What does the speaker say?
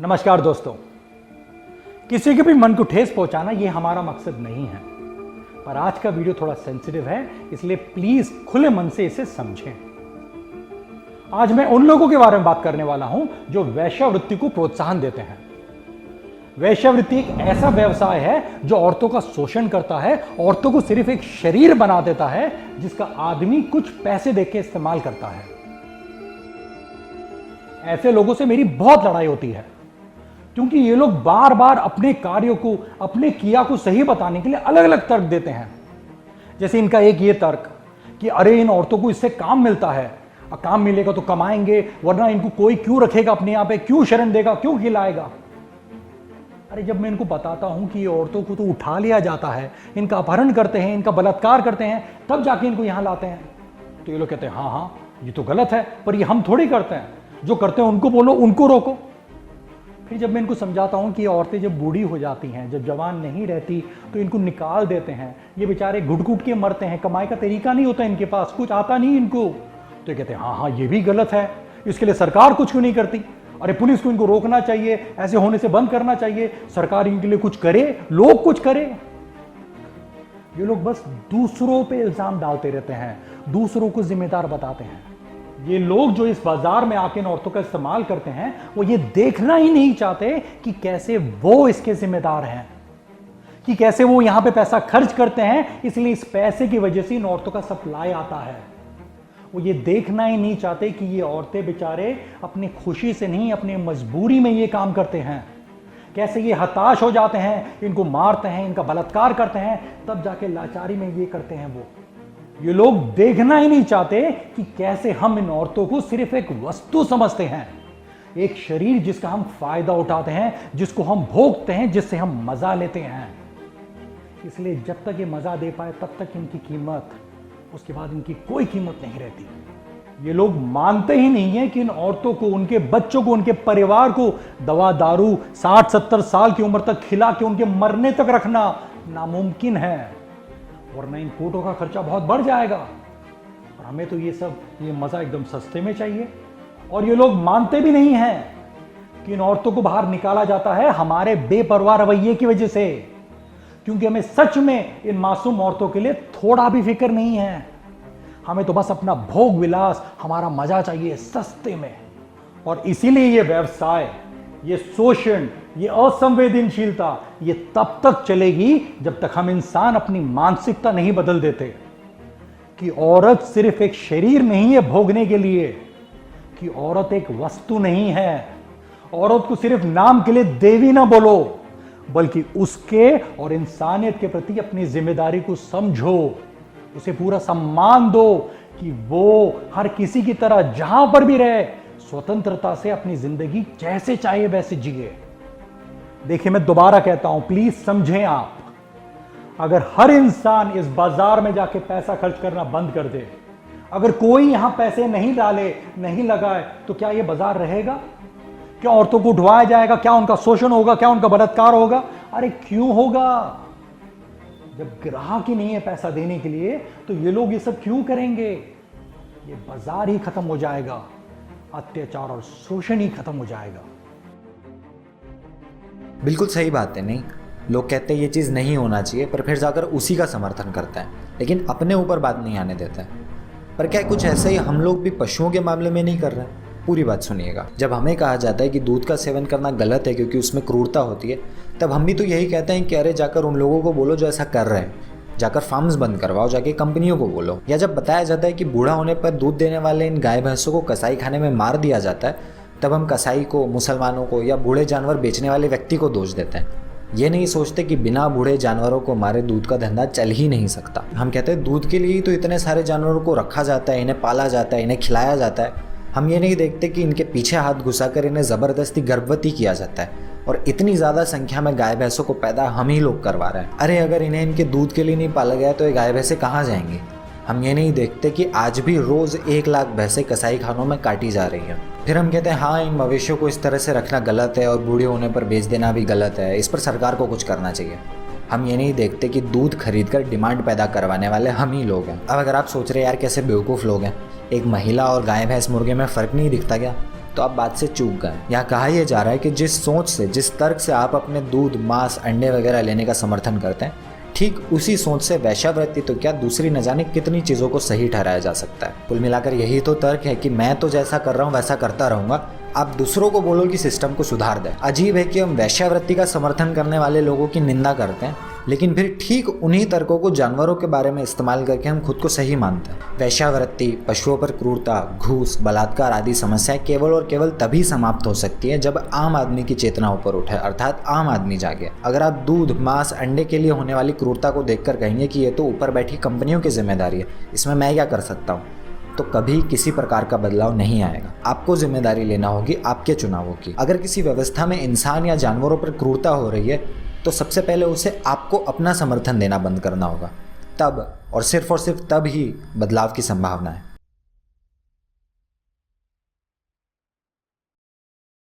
नमस्कार दोस्तों। किसी के भी मन को ठेस पहुंचाना ये हमारा मकसद नहीं है, पर आज का वीडियो थोड़ा सेंसिटिव है, इसलिए प्लीज खुले मन से इसे समझें। आज मैं उन लोगों के बारे में बात करने वाला हूं जो वेश्यावृत्ति को प्रोत्साहन देते हैं। वेश्यावृत्ति एक ऐसा व्यवसाय है जो औरतों का शोषण करता है, औरतों को सिर्फ एक शरीर बना देता है जिसका आदमी कुछ पैसे देके इस्तेमाल करता है। ऐसे लोगों से मेरी बहुत लड़ाई होती है, क्योंकि ये लोग बार बार अपने कार्यों को, अपने किया को सही बताने के लिए अलग अलग तर्क देते हैं। जैसे इनका एक ये तर्क कि अरे इन औरतों को इससे काम मिलता है, काम मिलेगा तो कमाएंगे, वरना इनको कोई क्यों रखेगा अपने यहाँ पे, क्यों शरण देगा, क्यों खिलाएगा। अरे जब मैं इनको बताता हूं कि ये औरतों को तो उठा लिया जाता है, इनका अपहरण करते हैं, इनका बलात्कार करते हैं, तब जाके इनको यहां लाते हैं, तो ये लोग कहते हैं हाँ हाँ ये तो गलत है, पर ये हम थोड़ी करते हैं, जो करते हैं उनको बोलो, उनको रोको। फिर जब मैं इनको समझाता हूं कि ये औरतें जब बूढ़ी हो जाती हैं, जब जवान नहीं रहती, तो इनको निकाल देते हैं, ये बेचारे घुट घुट के मरते हैं, कमाई का तरीका नहीं होता इनके पास, कुछ आता नहीं इनको, तो ये कहते हैं हाँ हाँ ये भी गलत है, इसके लिए सरकार कुछ क्यों नहीं करती। अरे पुलिस को इनको रोकना चाहिए, ऐसे होने से बंद करना चाहिए, सरकार इनके लिए कुछ करे, लोग कुछ करे। ये लोग बस दूसरों पे इल्जाम डालते रहते हैं, दूसरों को जिम्मेदार बताते हैं। ये लोग जो इस बाजार में आके इन औरतों का इस्तेमाल करते हैं, वो ये देखना ही नहीं चाहते कि कैसे वो इसके जिम्मेदार हैं, कि कैसे वो यहां पे पैसा खर्च करते हैं, इसलिए इस पैसे की वजह से इन औरतों का सप्लाई आता है। वो ये देखना ही नहीं चाहते कि ये औरतें बेचारे अपनी खुशी से नहीं, अपनी मजबूरी में ये काम करते हैं, कैसे ये हताश हो जाते हैं, इनको मारते हैं, इनका बलात्कार करते हैं, तब जाके लाचारी में ये करते हैं। वो ये लोग देखना ही नहीं चाहते कि कैसे हम इन औरतों को सिर्फ एक वस्तु समझते हैं, एक शरीर जिसका हम फायदा उठाते हैं, जिसको हम भोगते हैं, जिससे हम मजा लेते हैं। इसलिए जब तक ये मजा दे पाए तब तक इनकी कीमत, उसके बाद इनकी कोई कीमत नहीं रहती। ये लोग मानते ही नहीं है कि इन औरतों को, उनके बच्चों को, उनके परिवार को दवा दारू 60-70 साल की उम्र तक खिला के उनके मरने तक रखना नामुमकिन है, वरना इन कोटों का खर्चा बहुत बढ़ जाएगा और हमें तो ये मजा एकदम सस्ते में चाहिए। और ये लोग मानते भी नहीं हैं कि इन औरतों को बाहर निकाला जाता है हमारे बेपरवाह रवैये की वजह से, क्योंकि हमें सच में इन मासूम औरतों के लिए थोड़ा भी फिक्र नहीं है। हमें तो बस अपना भोग विलास, हमारा मजा चाहिए सस्ते में। और इसीलिए ये व्यवसाय, ये शोषण, ये असंवेदनशीलता, ये तब तक चलेगी जब तक हम इंसान अपनी मानसिकता नहीं बदल देते कि औरत सिर्फ एक शरीर नहीं है भोगने के लिए, कि औरत एक वस्तु नहीं है। औरत को सिर्फ नाम के लिए देवी ना बोलो, बल्कि उसके और इंसानियत के प्रति अपनी जिम्मेदारी को समझो, उसे पूरा सम्मान दो कि वो हर किसी की तरह जहां पर भी रहे स्वतंत्रता से अपनी जिंदगी जैसे चाहे वैसे जिए। देखिए मैं दोबारा कहता हूं, प्लीज समझें आप, अगर हर इंसान इस बाजार में जाके पैसा खर्च करना बंद कर दे, अगर कोई यहां पैसे नहीं डाले, नहीं लगाए, तो क्या यह बाजार रहेगा? क्या औरतों को उठवाया जाएगा? क्या उनका शोषण होगा? क्या उनका बलात्कार होगा? अरे क्यों होगा? जब ग्राहक ही नहीं है पैसा देने के लिए, तो ये लोग ये सब क्यों करेंगे? ये बाजार ही खत्म हो जाएगा, अत्याचार और शोषण ही खत्म हो जाएगा। बिल्कुल सही बात है। नहीं, लोग कहते हैं ये चीज़ नहीं होना चाहिए, पर फिर जाकर उसी का समर्थन करते हैं, लेकिन अपने ऊपर बात नहीं आने देते हैं। पर क्या कुछ ऐसा ही हम लोग भी पशुओं के मामले में नहीं कर रहे हैं? पूरी बात सुनिएगा। जब हमें कहा जाता है कि दूध का सेवन करना गलत है क्योंकि उसमें क्रूरता होती है, तब हम भी तो यही कहते हैं कि अरे जाकर उन लोगों को बोलो जो ऐसा कर रहे हैं, जाकर फार्म्स बंद करवाओ, जाके कंपनियों को बोलो। या जब बताया जाता है कि बूढ़ा होने पर दूध देने वाले इन गाय भैंसों को कसाई खाने में मार दिया जाता है, तब हम कसाई को, मुसलमानों को या बूढ़े जानवर बेचने वाले व्यक्ति को दोष देते हैं। ये नहीं सोचते कि बिना बूढ़े जानवरों को मारे दूध का धंधा चल ही नहीं सकता। हम कहते हैं दूध के लिए ही तो इतने सारे जानवरों को रखा जाता है, इन्हें पाला जाता है, इन्हें खिलाया जाता है। हम ये नहीं देखते कि इनके पीछे हाथ घुसाकर इन्हें ज़बरदस्ती गर्भवती किया जाता है, और इतनी ज़्यादा संख्या में गाय भैंसों को पैदा हम ही लोग करवा रहे हैं। अरे अगर इन्हें इनके दूध के लिए नहीं पाला गया तो ये गाय भैंसें कहाँ जाएंगी? हम ये नहीं देखते कि आज भी रोज़ 1 लाख भैंसें कसाई खानों में काटी जा रही हैं। फिर हम कहते हैं हाँ इन मवेशियों को इस तरह से रखना गलत है और बूढ़े होने पर बेच देना भी गलत है, इस पर सरकार को कुछ करना चाहिए। हम ये नहीं देखते कि दूध खरीदकर डिमांड पैदा करवाने वाले हम ही लोग हैं। अब अगर आप सोच रहे यार कैसे बेवकूफ़ लोग हैं, एक महिला और गाय भैंस मुर्गे में फ़र्क नहीं दिखता क्या? तो आप बात से चूक गए। यहाँ कहा यह जा रहा है कि जिस सोच से, जिस तर्क से आप अपने दूध, मांस, अंडे वगैरह लेने का समर्थन करते हैं, ठीक उसी सोच से वेश्यावृत्ति तो क्या दूसरी न जाने कितनी चीज़ों को सही ठहराया जा सकता है। कुल मिलाकर यही तो तर्क है कि मैं तो जैसा कर रहा हूँ वैसा करता रहूँगा, आप दूसरों को बोलो कि सिस्टम को सुधार दें। अजीब है कि हम वेश्यावृत्ति का समर्थन करने वाले लोगों की निंदा करते हैं, लेकिन फिर ठीक उन्हीं तर्कों को जानवरों के बारे में इस्तेमाल करके हम खुद को सही मानते हैं। वेश्यावृत्ति, पशुओं पर क्रूरता, घूस, बलात्कार आदि समस्याएं केवल और केवल तभी समाप्त हो सकती है जब आम आदमी की चेतना ऊपर उठे, अर्थात आम आदमी जागे। अगर आप दूध, मांस, अंडे के लिए होने वाली क्रूरता को देखकर कहेंगे कि ये तो ऊपर बैठी कंपनियों की जिम्मेदारी है, इसमें मैं क्या कर सकता हूँ, तो कभी किसी प्रकार का बदलाव नहीं आएगा। आपको जिम्मेदारी लेना होगी आपके चुनावों की। अगर किसी व्यवस्था में इंसान या जानवरों पर क्रूरता हो रही है तो सबसे पहले उसे आपको अपना समर्थन देना बंद करना होगा। तब और सिर्फ तब ही बदलाव की संभावना है।